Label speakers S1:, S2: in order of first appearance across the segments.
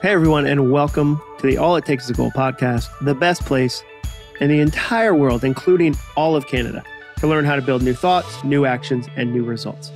S1: Hey everyone, and welcome to the All It Takes Is a Goal podcast, the best place in the entire world, including all of Canada, to learn how to build new thoughts, new actions, and new results.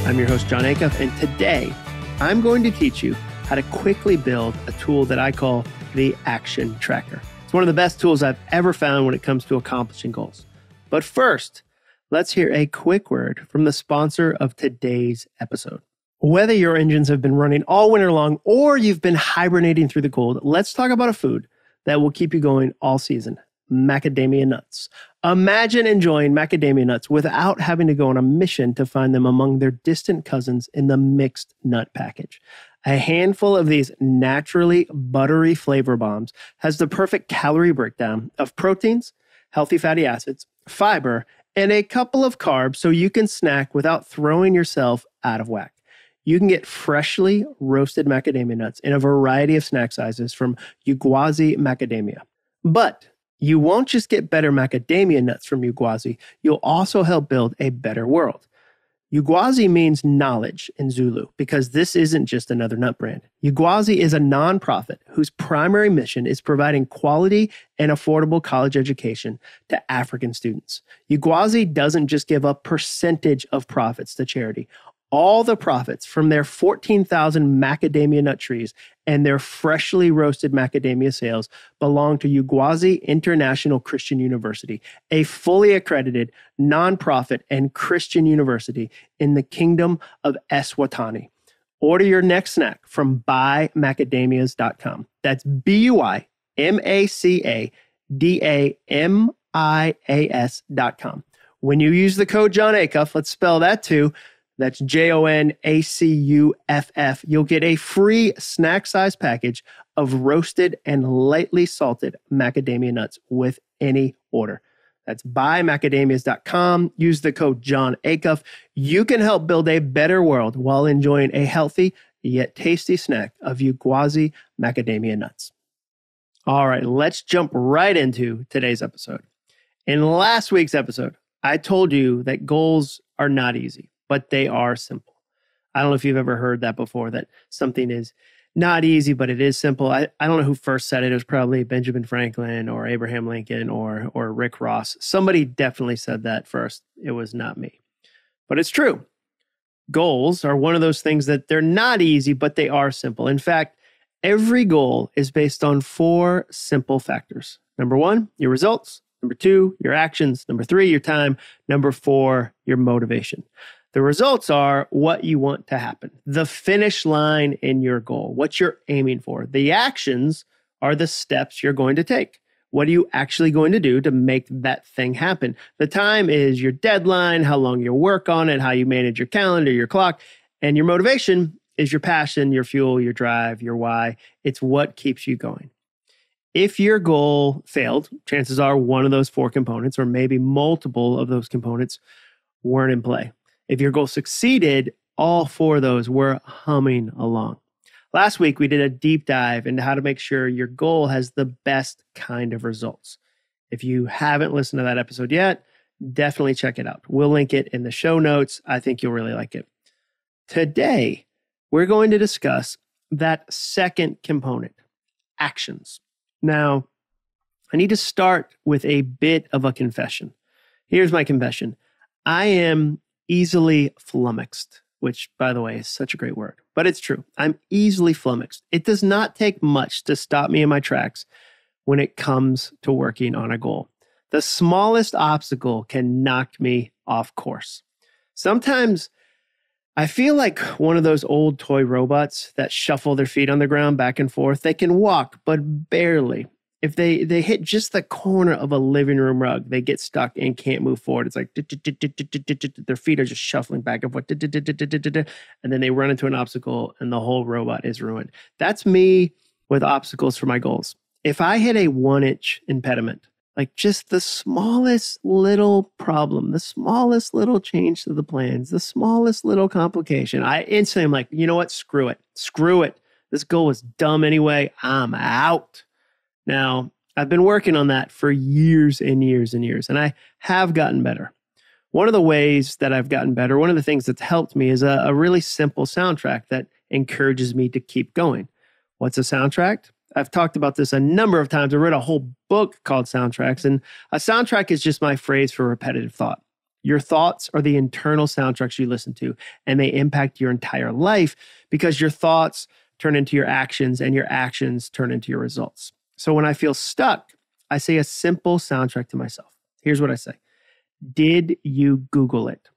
S1: I'm your host, Jon Acuff, and today I'm going to teach you how to quickly build a tool that I call the Action Tracker. It's one of the best tools I've ever found when it comes to accomplishing goals. But first, let's hear a quick word from the sponsor of today's episode. Whether your engines have been running all winter long or you've been hibernating through the cold, let's talk about a food that will keep you going all season: macadamia nuts. Imagine enjoying macadamia nuts without having to go on a mission to find them among their distant cousins in the mixed nut package. A handful of these naturally buttery flavor bombs has the perfect calorie breakdown of proteins, healthy fatty acids, fiber, and a couple of carbs so you can snack without throwing yourself out of whack. You can get freshly roasted macadamia nuts in a variety of snack sizes from Yuguazi Macadamia. But you won't just get better macadamia nuts from Yuguazi, you'll also help build a better world. Yuguazi means knowledge in Zulu because this isn't just another nut brand. Yuguazi is a nonprofit whose primary mission is providing quality and affordable college education to African students. Yuguazi doesn't just give a percentage of profits to charity. All the profits from their 14,000 macadamia nut trees and their freshly roasted macadamia sales belong to Yuguazi International Christian University, a fully accredited nonprofit and Christian university in the Kingdom of Eswatini. Order your next snack from buymacadamias.com. That's BUYMACADAMIAS.com. When you use the code Jon Acuff, let's spell that too. That's JONACUFF. You'll get a free snack size package of roasted and lightly salted macadamia nuts with any order. That's buymacadamias.com. Use the code Jon Acuff. You can help build a better world while enjoying a healthy yet tasty snack of Yuguazi macadamia nuts. All right, let's jump right into today's episode. In last week's episode, I told you that goals are not easy, but they are simple. I don't know if you've ever heard that before, that something is not easy, but it is simple. I don't know who first said it. It was probably Benjamin Franklin or Abraham Lincoln or Rick Ross. Somebody definitely said that first. It was not me. But it's true. Goals are one of those things that they're not easy, but they are simple. In fact, every goal is based on 4 simple factors. Number 1, your results. Number 2, your actions. Number 3, your time. Number 4, your motivation. The results are what you want to happen, the finish line in your goal, what you're aiming for. The actions are the steps you're going to take. What are you actually going to do to make that thing happen? The time is your deadline, how long you work on it, how you manage your calendar, your clock, and your motivation is your passion, your fuel, your drive, your why. It's what keeps you going. If your goal failed, chances are one of those 4 components, or maybe multiple of those components, weren't in play. If your goal succeeded, all 4 of those were humming along. Last week, we did a deep dive into how to make sure your goal has the best kind of results. If you haven't listened to that episode yet, definitely check it out. We'll link it in the show notes. I think you'll really like it. Today, we're going to discuss that second component, actions. Now, I need to start with a bit of a confession. Here's my confession. I am easily flummoxed, which, by the way, is such a great word, but it's true. I'm easily flummoxed. It does not take much to stop me in my tracks when it comes to working on a goal. The smallest obstacle can knock me off course. Sometimes I feel like one of those old toy robots that shuffle their feet on the ground back and forth. They can walk, but barely. If they hit just the corner of a living room rug, they get stuck and can't move forward. It's like their feet are just shuffling back and forth, and then they run into an obstacle and the whole robot is ruined. That's me with obstacles for my goals. If I hit a 1-inch impediment, like just the smallest little problem, the smallest little change to the plans, the smallest little complication, I instantly am like, you know what? Screw it. This goal was dumb anyway. I'm out. Now, I've been working on that for years and years and years, and I have gotten better. One of the ways that I've gotten better, one of the things that's helped me is a really simple soundtrack that encourages me to keep going. What's a soundtrack? I've talked about this a number of times. I read a whole book called Soundtracks, and a soundtrack is just my phrase for repetitive thought. Your thoughts are the internal soundtracks you listen to, and they impact your entire life because your thoughts turn into your actions and your actions turn into your results. So when I feel stuck, I say a simple soundtrack to myself. Here's what I say. Did you Google it?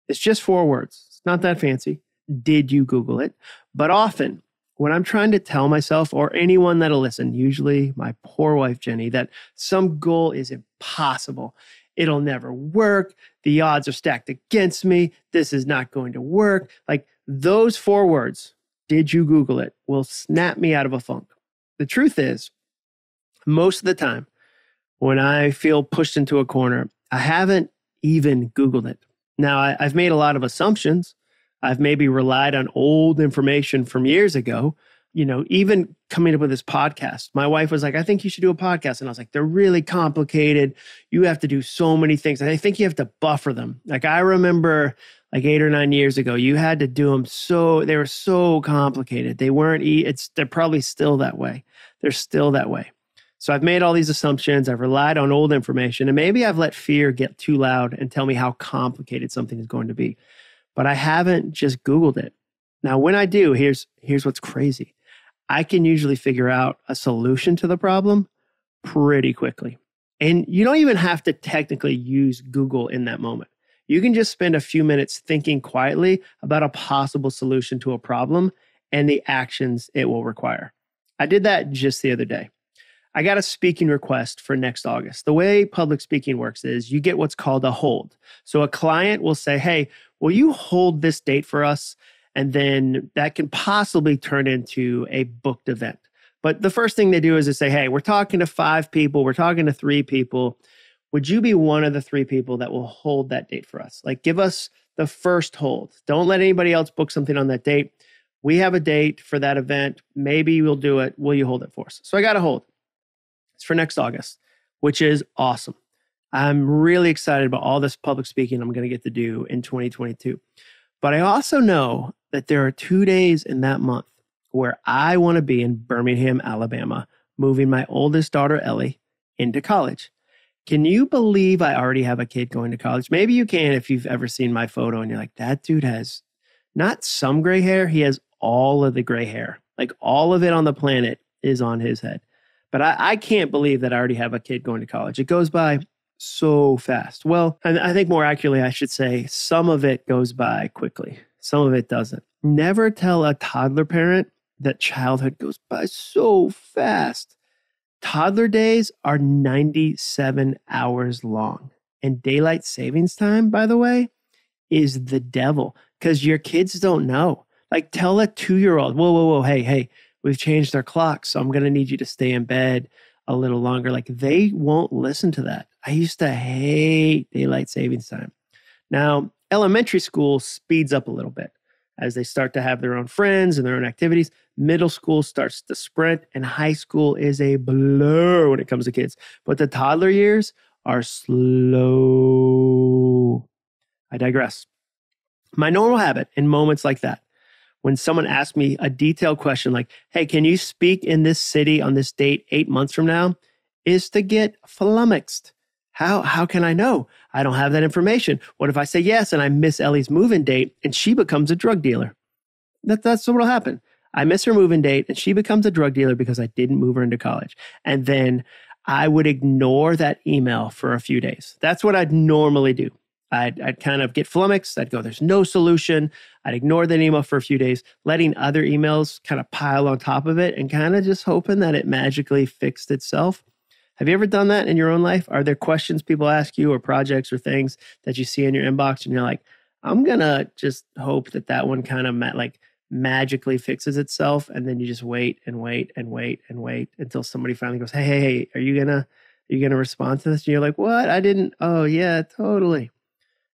S1: It's just 4 words. It's not that fancy. Did you Google it? But often, when I'm trying to tell myself or anyone that'll listen, usually my poor wife, Jenny, that some goal is impossible. It'll never work. The odds are stacked against me. This is not going to work. Like those 4 words, did you Google it, will snap me out of a funk. The truth is, most of the time, when I feel pushed into a corner, I haven't even Googled it. Now, I've made a lot of assumptions. I've maybe relied on old information from years ago. You know, even coming up with this podcast, my wife was like, I think you should do a podcast. And I was like, they're really complicated. You have to do so many things. And I think you have to buffer them. Like I remember like 8 or 9 years ago, you had to do them they were so complicated. They weren't, they're probably still that way. They're still that way. So I've made all these assumptions. I've relied on old information, and maybe I've let fear get too loud and tell me how complicated something is going to be. But I haven't just Googled it. Now, when I do, here's what's crazy. I can usually figure out a solution to the problem pretty quickly. And you don't even have to technically use Google in that moment. You can just spend a few minutes thinking quietly about a possible solution to a problem and the actions it will require. I did that just the other day. I got a speaking request for next August. The way public speaking works is you get what's called a hold. So a client will say, hey, will you hold this date for us? And then that can possibly turn into a booked event. But the first thing they do is they say, hey, we're talking to 5 people. We're talking to 3 people. Would you be one of the 3 people that will hold that date for us? Like give us the first hold. Don't let anybody else book something on that date. We have a date for that event. Maybe we'll do it. Will you hold it for us? So I got a hold. It's for next August, which is awesome. I'm really excited about all this public speaking I'm going to get to do in 2022. But I also know that there are 2 days in that month where I want to be in Birmingham, Alabama, moving my oldest daughter, Ellie, into college. Can you believe I already have a kid going to college? Maybe you can if you've ever seen my photo and you're like, that dude has not some gray hair. He has all of the gray hair. Like all of it on the planet is on his head. But I can't believe that I already have a kid going to college. It goes by so fast. Well, I think more accurately, I should say some of it goes by quickly. Some of it doesn't. Never tell a toddler parent that childhood goes by so fast. Toddler days are 97 hours long. And daylight savings time, by the way, is the devil because your kids don't know. Like tell a 2-year-old, whoa, hey, we've changed our clock, so I'm going to need you to stay in bed a little longer. Like they won't listen to that. I used to hate daylight savings time. Now, elementary school speeds up a little bit as they start to have their own friends and their own activities. Middle school starts to sprint, and high school is a blur when it comes to kids. But the toddler years are slow. I digress. My normal habit in moments like that, when someone asks me a detailed question like, hey, can you speak in this city on this date 8 months from now, is to get flummoxed. How can I know? I don't have that information. What if I say yes and I miss Ellie's move-in date and she becomes a drug dealer? That's what will happen. I miss her move-in date and she becomes a drug dealer because I didn't move her into college. And then I would ignore that email for a few days. That's what I'd normally do. I'd kind of get flummoxed. I'd go, there's no solution. I'd ignore that email for a few days, letting other emails kind of pile on top of it and kind of just hoping that it magically fixed itself. Have you ever done that in your own life? Are there questions people ask you or projects or things that you see in your inbox and you're like, I'm going to just hope that one kind of magically fixes itself. And then you just wait and wait and wait and wait until somebody finally goes, hey, are you going to respond to this? And you're like, what? I didn't. Oh yeah, totally.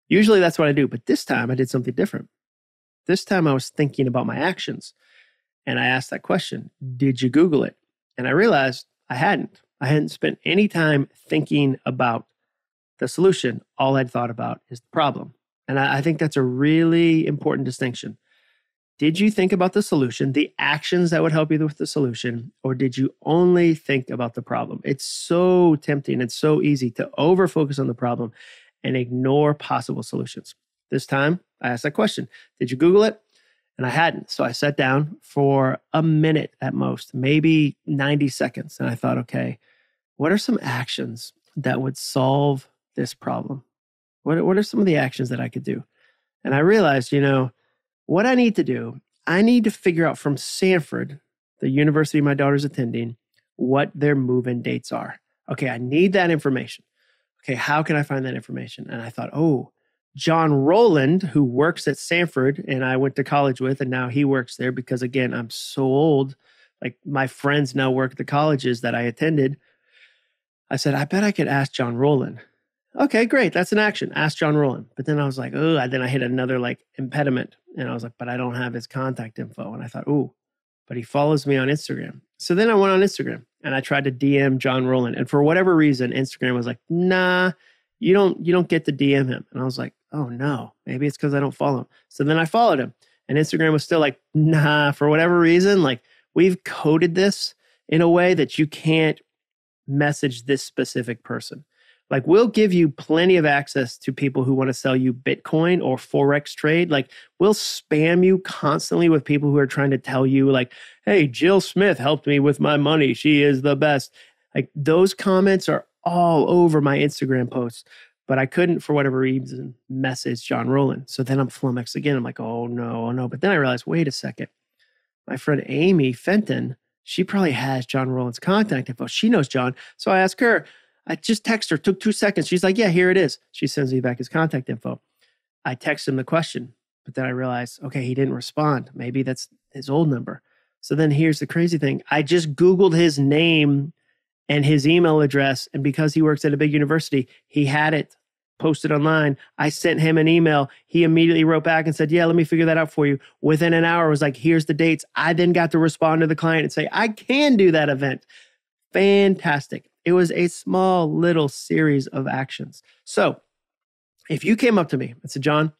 S1: Usually that's what I do, but this time I did something different. This time I was thinking about my actions and I asked that question, did you Google it? And I realized I hadn't. I hadn't spent any time thinking about the solution. All I'd thought about is the problem. And I think that's a really important distinction. Did you think about the solution, the actions that would help you with the solution, or did you only think about the problem? It's so tempting. It's so easy to overfocus on the problem and ignore possible solutions. This time, I asked that question. Did you Google it? And I hadn't. So I sat down for a minute at most, maybe 90 seconds. And I thought, okay, what are some actions that would solve this problem? What are some of the actions that I could do? And I realized, what I need to do, I need to figure out from Sanford, the university my daughter's attending, what their move-in dates are. Okay, I need that information. Okay, how can I find that information? And I thought, John Rowland, who works at Sanford and I went to college with, and now he works there because, again, I'm so old. Like, my friends now work at the colleges that I attended. I said, I bet I could ask John Rowland. Okay, great. That's an action. Ask John Rowland. But then I was like, then I hit another impediment. And I was like, but I don't have his contact info. And I thought, but he follows me on Instagram. So then I went on Instagram and I tried to DM John Rowland. And for whatever reason, Instagram was like, nah, you don't get to DM him. And I was like, oh no, maybe it's because I don't follow him. So then I followed him and Instagram was still like, nah, for whatever reason, we've coded this in a way that you can't message this specific person. We'll give you plenty of access to people who want to sell you Bitcoin or Forex trade. We'll spam you constantly with people who are trying to tell you hey, Jill Smith helped me with my money. She is the best. Those comments are all over my Instagram posts, but I couldn't, for whatever reason, message John Rowland. So then I'm flummoxed again. I'm like, oh no. But then I realized, wait a second. My friend Amy Fenton, she probably has John Rowland's contact info. She knows John. So I asked her, I just texted her, took 2 seconds. She's like, yeah, here it is. She sends me back his contact info. I text him the question, but then I realized, okay, he didn't respond. Maybe that's his old number. So then here's the crazy thing. I just Googled his name and his email address. And because he works at a big university, he had it posted online. I sent him an email. He immediately wrote back and said, yeah, let me figure that out for you. Within an hour, it was like, here's the dates. I then got to respond to the client and say, I can do that event. Fantastic. It was a small little series of actions. So if you came up to me and said, John,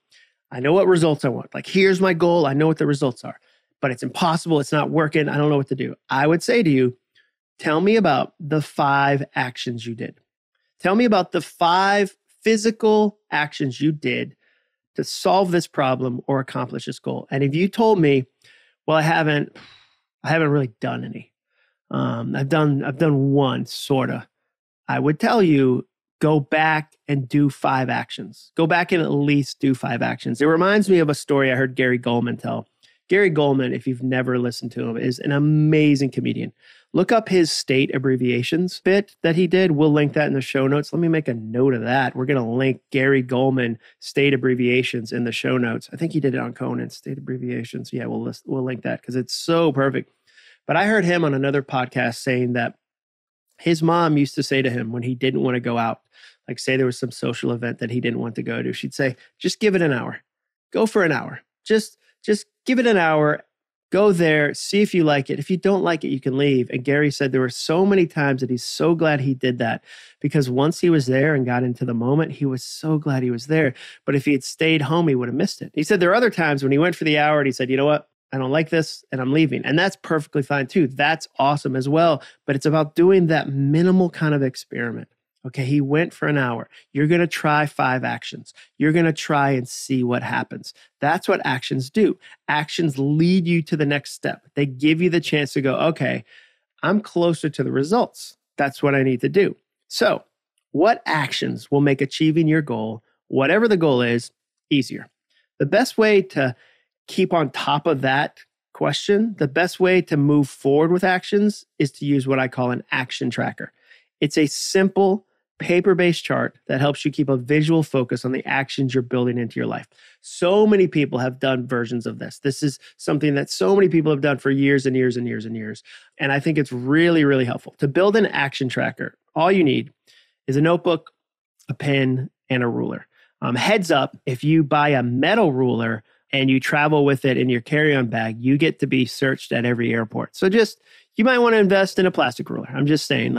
S1: I know what results I want. Here's my goal. I know what the results are, but it's impossible. It's not working. I don't know what to do. I would say to you, tell me about the 5 actions you did. Tell me about the 5 physical actions you did to solve this problem or accomplish this goal. And if you told me, well, I haven't really done any. I've done one, sort of. I would tell you, go back and do 5 actions. Go back and at least do 5 actions. It reminds me of a story I heard Gary Goldman tell. Gary Goldman, if you've never listened to him, is an amazing comedian. Look up his state abbreviations bit that he did. We'll link that in the show notes. Let me make a note of that. We're going to link Gary Goldman state abbreviations in the show notes. I think he did it on Conan, state abbreviations. Yeah, we'll link that because it's so perfect. But I heard him on another podcast saying that his mom used to say to him when he didn't want to go out, say there was some social event that he didn't want to go to, she'd say, just give it an hour. Go for an hour. Just give it an hour. Go there, see if you like it. If you don't like it, you can leave. And Gary said there were so many times that he's so glad he did that because once he was there and got into the moment, he was so glad he was there. But if he had stayed home, he would have missed it. He said there are other times when he went for the hour and he said, you know what? I don't like this and I'm leaving. And that's perfectly fine too. That's awesome as well. But it's about doing that minimal kind of experiment. Okay, he went for an hour. You're going to try 5 actions. You're going to try and see what happens. That's what actions do. Actions lead you to the next step. They give you the chance to go, okay, I'm closer to the results. That's what I need to do. So, what actions will make achieving your goal, whatever the goal is, easier? The best way to keep on top of that question, the best way to move forward with actions is to use what I call an action tracker. It's a simple paper-based chart that helps you keep a visual focus on the actions you're building into your life. So many people have done versions of this. This is something that so many people have done for years and years and years and years. And I think it's really, really helpful. To build an action tracker, all you need is a notebook, a pen, and a ruler. Heads up, if you buy a metal ruler and you travel with it in your carry-on bag, you get to be searched at every airport. So you might want to invest in a plastic ruler. I'm just saying,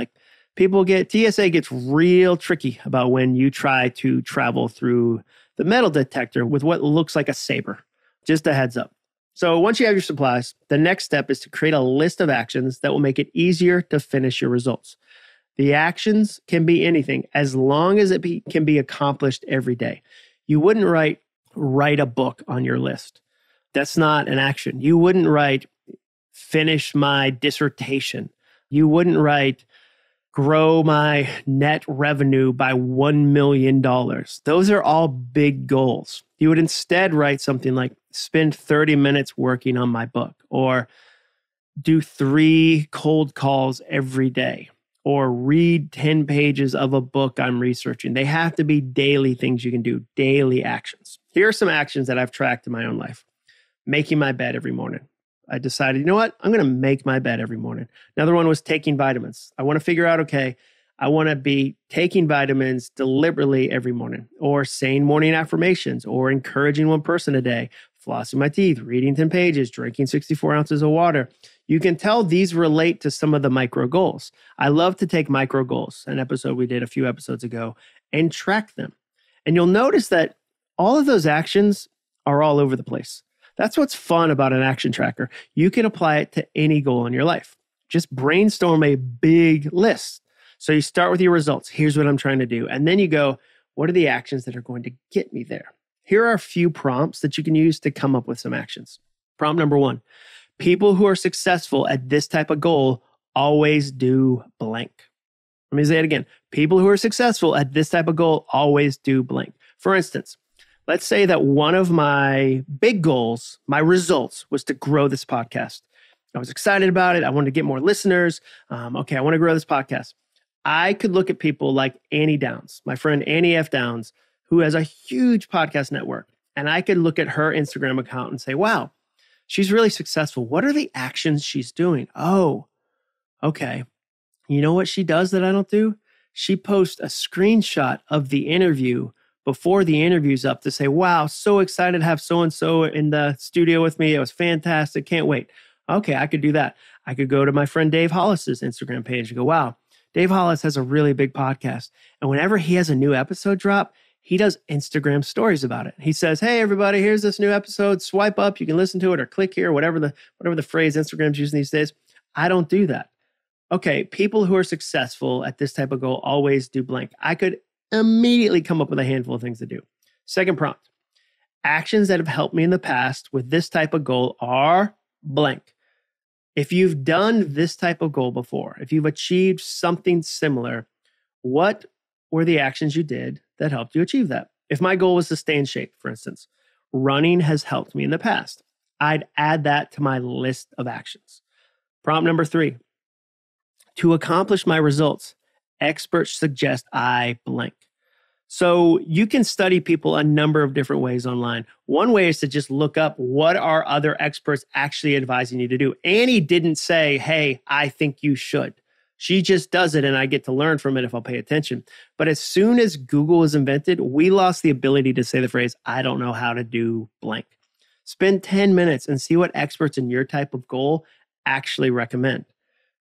S1: TSA gets real tricky about when you try to travel through the metal detector with what looks like a saber. Just a heads up. So once you have your supplies, the next step is to create a list of actions that will make it easier to finish your results. The actions can be anything as long as it can be accomplished every day. You wouldn't write a book on your list. That's not an action. You wouldn't write finish my dissertation. You wouldn't write grow my net revenue by $1 million. Those are all big goals. You would instead write something like spend 30 minutes working on my book, or do 3 cold calls every day, or read 10 pages of a book I'm researching. They have to be daily things you can do, daily actions. Here are some actions that I've tracked in my own life. Making my bed every morning. I decided, you know what? I'm going to make my bed every morning. Another one was taking vitamins. I want to figure out, okay, I want to be taking vitamins deliberately every morning, or saying morning affirmations, or encouraging one person a day, flossing my teeth, reading 10 pages, drinking 64 ounces of water. You can tell these relate to some of the micro goals. I love to take micro goals, an episode we did a few episodes ago, and track them. And you'll notice that all of those actions are all over the place. That's what's fun about an action tracker. You can apply it to any goal in your life. Just brainstorm a big list. So you start with your results. Here's what I'm trying to do. And then you go, what are the actions that are going to get me there? Here are a few prompts that you can use to come up with some actions. Prompt number 1, people who are successful at this type of goal always do blank. Let me say it again. People who are successful at this type of goal always do blank. For instance, let's say that one of my big goals, my results, was to grow this podcast. I was excited about it. I wanted to get more listeners. I want to grow this podcast. I could look at people like Annie Downs, my friend Annie F. Downs, who has a huge podcast network. And I could look at her Instagram account and say, wow, she's really successful. What are the actions she's doing? Oh, okay. You know what she does that I don't do? She posts a screenshot of the interview before the interview's up to say, wow, so excited to have so-and-so in the studio with me. It was fantastic. Can't wait. Okay, I could do that. I could go to my friend Dave Hollis's Instagram page and go, wow, Dave Hollis has a really big podcast. And whenever he has a new episode drop, he does Instagram stories about it. He says, hey, everybody, here's this new episode. Swipe up. You can listen to it, or click here, whatever the phrase Instagram's using these days. I don't do that. Okay, people who are successful at this type of goal always do blank. I could immediately come up with a handful of things to do. Second prompt, actions that have helped me in the past with this type of goal are blank. If you've done this type of goal before, if you've achieved something similar, what were the actions you did that helped you achieve that? If my goal was to stay in shape, for instance, running has helped me in the past. I'd add that to my list of actions. Prompt number 3, to accomplish my results, experts suggest I blank. So you can study people a number of different ways online. One way is to just look up what are other experts actually advising you to do. Annie didn't say, hey, I think you should. She just does it and I get to learn from it if I'll pay attention. But as soon as Google was invented, we lost the ability to say the phrase, I don't know how to do blank. Spend 10 minutes and see what experts in your type of goal actually recommend.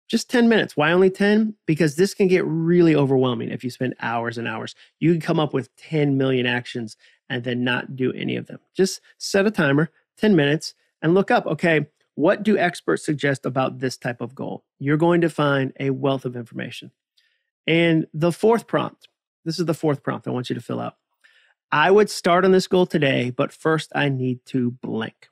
S1: Just 10 minutes. Why only 10? Because this can get really overwhelming if you spend hours and hours. You can come up with 10 million actions and then not do any of them. Just set a timer, 10 minutes, and look up, okay, what do experts suggest about this type of goal? You're going to find a wealth of information. And the 4th prompt, this is the 4th prompt I want you to fill out. I would start on this goal today, but first I need to blank.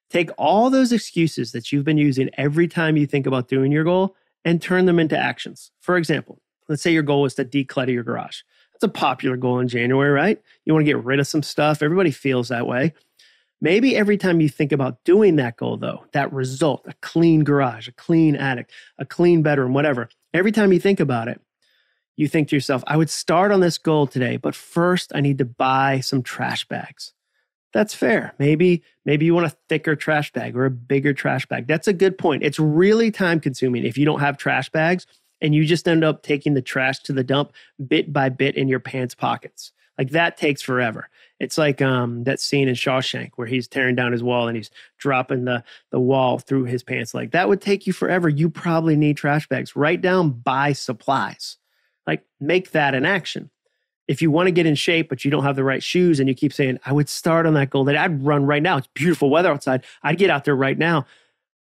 S1: Take all those excuses that you've been using every time you think about doing your goal and turn them into actions. For example, let's say your goal is to declutter your garage. That's a popular goal in January, right? You want to get rid of some stuff. Everybody feels that way. Maybe every time you think about doing that goal, though, that result, a clean garage, a clean attic, a clean bedroom, whatever, every time you think about it, you think to yourself, I would start on this goal today, but first I need to buy some trash bags. That's fair. Maybe you want a thicker trash bag or a bigger trash bag. That's a good point. It's really time consuming if you don't have trash bags and you just end up taking the trash to the dump bit by bit in your pants pockets. Like that takes forever. It's like that scene in Shawshank where he's tearing down his wall and he's dropping the wall through his pants. Like that would take you forever. You probably need trash bags. Write down buy supplies. Like make that an action. If you want to get in shape, but you don't have the right shoes and you keep saying, I would start on that goal, that I'd run right now. It's beautiful weather outside. I'd get out there right now.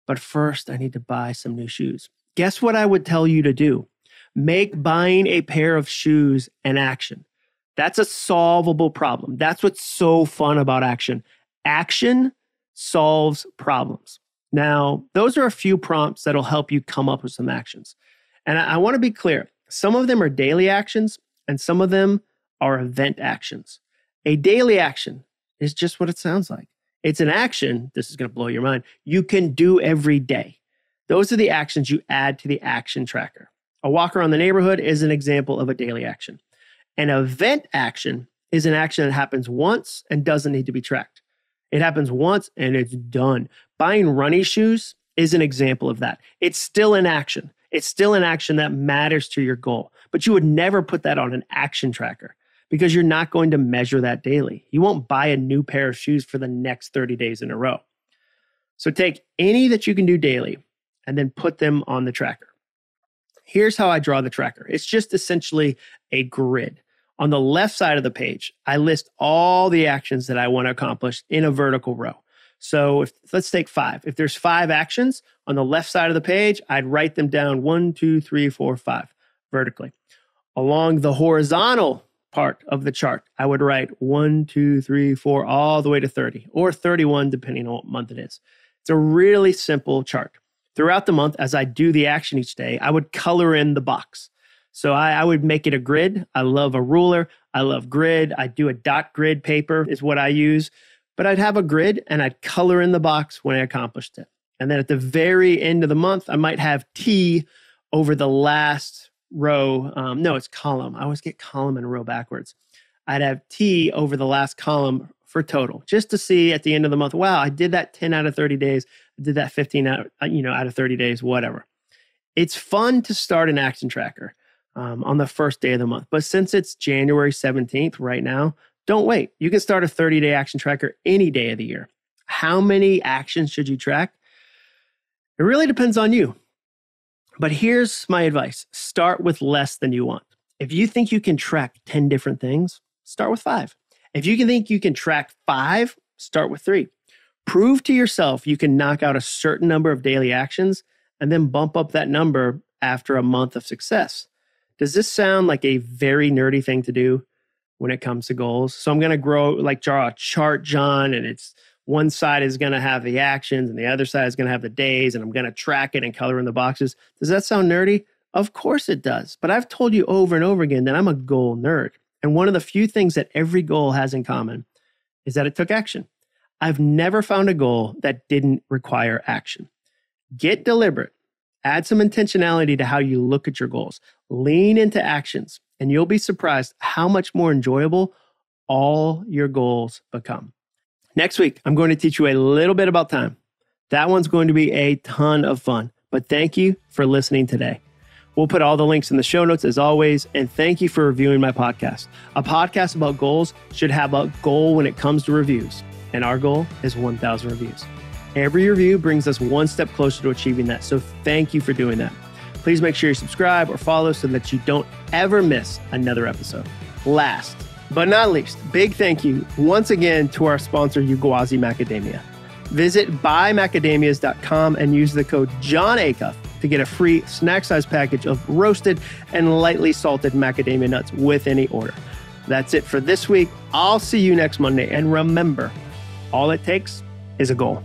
S1: But first I need to buy some new shoes. Guess what I would tell you to do? Make buying a pair of shoes an action. That's a solvable problem. That's what's so fun about action. Action solves problems. Now, those are a few prompts that'll help you come up with some actions. And I want to be clear. Some of them are daily actions and some of them are event actions. A daily action is just what it sounds like. It's an action, this is going to blow your mind, you can do every day. Those are the actions you add to the action tracker. A walk around the neighborhood is an example of a daily action. An event action is an action that happens once and doesn't need to be tracked. It happens once and it's done. Buying running shoes is an example of that. It's still an action. It's still an action that matters to your goal, but you would never put that on an action tracker because you're not going to measure that daily. You won't buy a new pair of shoes for the next 30 days in a row. So take any that you can do daily and then put them on the tracker. Here's how I draw the tracker. It's just essentially a grid. On the left side of the page, I list all the actions that I want to accomplish in a vertical row. So let's take 5. If there's 5 actions on the left side of the page, I'd write them down 1, 2, 3, 4, 5 vertically. Along the horizontal part of the chart, I would write 1, 2, 3, 4, all the way to 30 or 31, depending on what month it is. It's a really simple chart. Throughout the month, as I do the action each day, I would color in the box. So I would make it a grid. I love a ruler. I love grid. I do a dot grid paper is what I use. But I'd have a grid and I'd color in the box when I accomplished it. And then at the very end of the month, I might have T over the last row. No, it's column. I always get column and row backwards. I'd have T over the last column for total, just to see at the end of the month, wow, I did that 10 out of 30 days. I did that 15 out of 30 days, whatever. It's fun to start an action tracker on the first day of the month. But since it's January 17th right now, don't wait. You can start a 30-day action tracker any day of the year. How many actions should you track? It really depends on you. But here's my advice. Start with less than you want. If you think you can track 10 different things, start with 5. If you think you can track 5, start with 3. Prove to yourself you can knock out a certain number of daily actions and then bump up that number after a month of success. Does this sound like a very nerdy thing to do when it comes to goals? So I'm going to draw a chart, John, and it's one side is going to have the actions and the other side is going to have the days, and I'm going to track it and color in the boxes. Does that sound nerdy? Of course it does. But I've told you over and over again that I'm a goal nerd. And one of the few things that every goal has in common is that it took action. I've never found a goal that didn't require action. Get deliberate. Add some intentionality to how you look at your goals. Lean into actions, and you'll be surprised how much more enjoyable all your goals become. Next week, I'm going to teach you a little bit about time. That one's going to be a ton of fun. But thank you for listening today. We'll put all the links in the show notes as always, and thank you for reviewing my podcast. A podcast about goals should have a goal when it comes to reviews, and our goal is 1,000 reviews. Every review brings us one step closer to achieving that, so thank you for doing that. Please make sure you subscribe or follow so that you don't ever miss another episode. Last but not least, big thank you once again to our sponsor, Uguazi Macadamia. Visit buymacadamias.com and use the code Jon Acuff to get a free snack-sized package of roasted and lightly salted macadamia nuts with any order. That's it for this week. I'll see you next Monday. And remember, all it takes is a goal.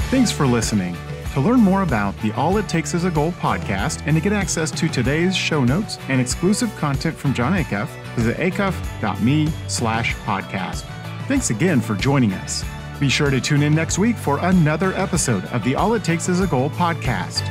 S2: Thanks for listening. To learn more about the All It Takes Is a Goal podcast and to get access to today's show notes and exclusive content from Jon Acuff, visit acuff.me/podcast. Thanks again for joining us. Be sure to tune in next week for another episode of the All It Takes Is a Goal podcast.